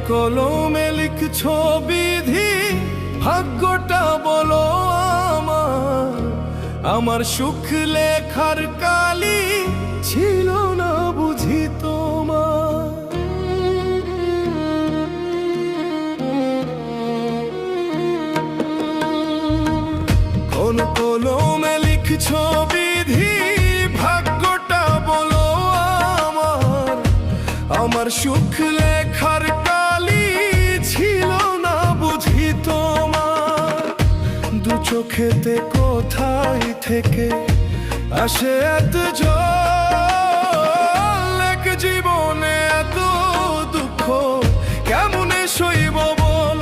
কলমে লিখছো বিধি, ভাগ্যটা বলো আমার। আমার সুখ লেখার কালি ছিল না বুঝি তোমার। কোন কলমে লিখছো বিধি, ভাগ্যটা বলো আমার। আমার সুখ লেখার কালি ছিল না বুঝি তোমার। দু চোখেতে কোথায় থেকে আসে এত জল, এক জীবনে এত দুঃখ কেমনে সইব বল।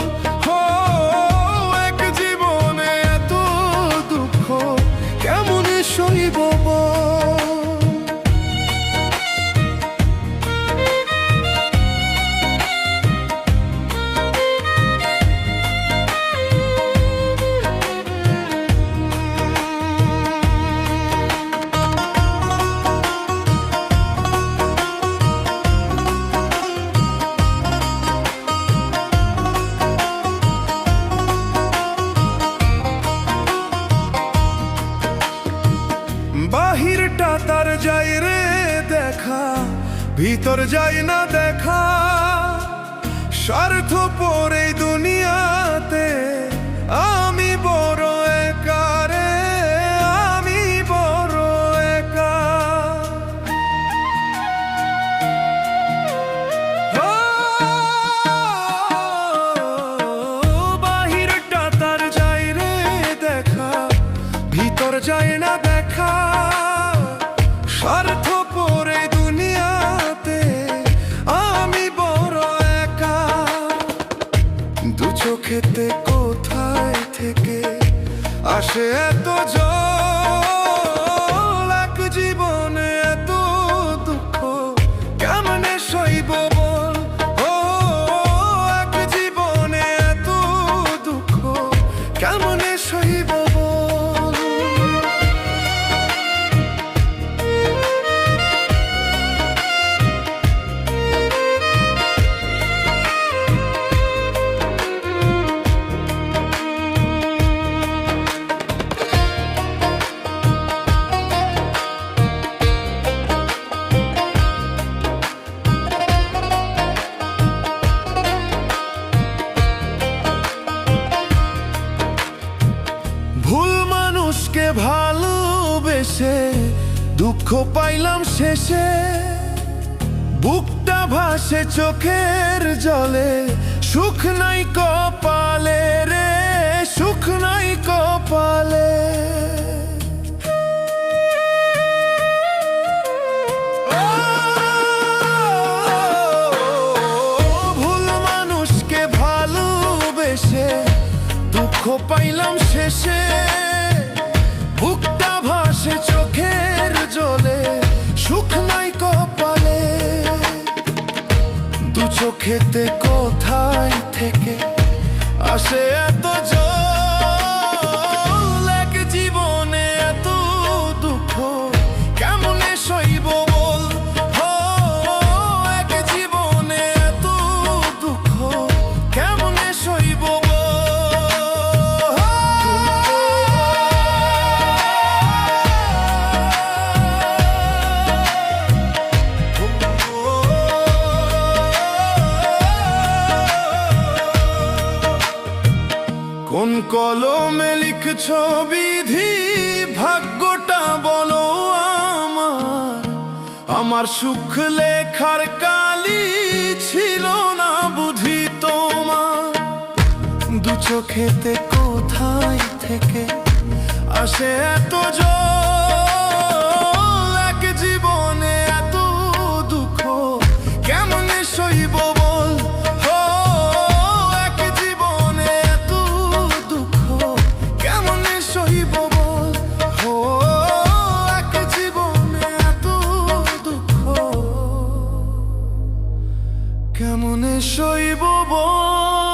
এক জীবনে এত দুঃখ কেমনে সইব বল। বাহিরটা তার যায় রে দেখা, ভিতর যায় না দেখা। স্বার্থপর এই দুনিয়াতে আমি বড় একা রে, আমি বড় একা। বাহিরটা তার যায় রে দেখা, ভিতর যায় না দেখা। স্বার্থপর এই দুনিয়াতে আমি বড় একা। দু চোখেতে কোথায় থেকে আসে এত জল, এক জীবনে এত দুঃখ কেমনে সইব বল। এক জীবনে এত দুঃখ কেমনে সইব বল। ভুল মানুষকে ভালোবেসে দুঃখ পাইলাম শেষে। বুকটা ভাসে চোখের জলে, সুখ নাই কপালে রে, সুখ নাই কপালে। ভুল মানুষকে ভালোবেসে দুঃখ পাইলাম শেষে। বুকটা ভাসে চোখের জলে, সুখ নাই কপালে। দু চোখেতে কোথায় থেকে আসে এত জল, এক জীবনে এত দুঃখ কেমনে সইব বল। এক জীবনে এত দুঃখ কেমনে সইব বল। কোন কলমে লিখছো বিধি, ভাগ্যটা বলো আমার। আমার সুখ লেখার কালি ছিল না বুঝি তোমার। দু চোখেতে কোথায় থেকে আসে এত জল, এক জীবনে এত দুঃখ কেমনে সইব বল। এক জীবনে এত দুঃখ কেমনে সইব বল। এক জীবনে এত দুঃখ কেমনে সইব বল।